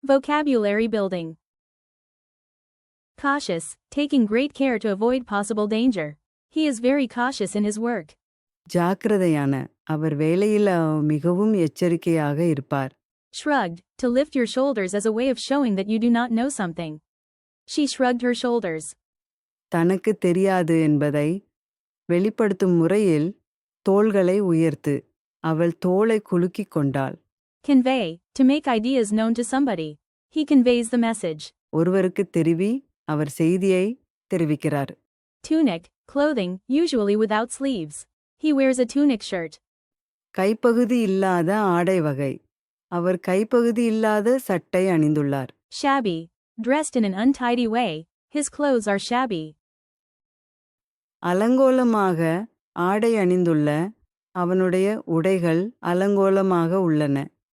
Vocabulary building. Cautious, taking great care to avoid possible danger. He is very cautious in his work. ஜாக்கிரதையான அவர் வேலையில் மிகவும் எச்சரிக்கையாக இருப்பார். Shrugged, to lift your shoulders as a way of showing that you do not know something. She shrugged her shoulders. தனக்கு தெரியாது என்பதை வெளிப்படுத்தும் முறையில் தோள்களை உயர்த்து. அவள் தோளை குலுக்கிக் கொண்டாள். Convey, to make ideas known to somebody. He conveys the message. ஒருவருக்கு தெரிவி, அவர் செய்தியை தெரிவிக்கிறார். Tunic, clothing, usually without sleeves. He wears a tunic shirt. கைப்பகுதி இல்லாத ஆடை வகை. அவர் கைப்பகுதி இல்லாத சட்டை அணிந்துள்ளார். Shabby, dressed in an untidy way. His clothes are shabby. அலங்கோலமாக ஆடை அணிந்துள்ள அவனுடைய உடைகள் அலங்கோலமாக உள்ளன.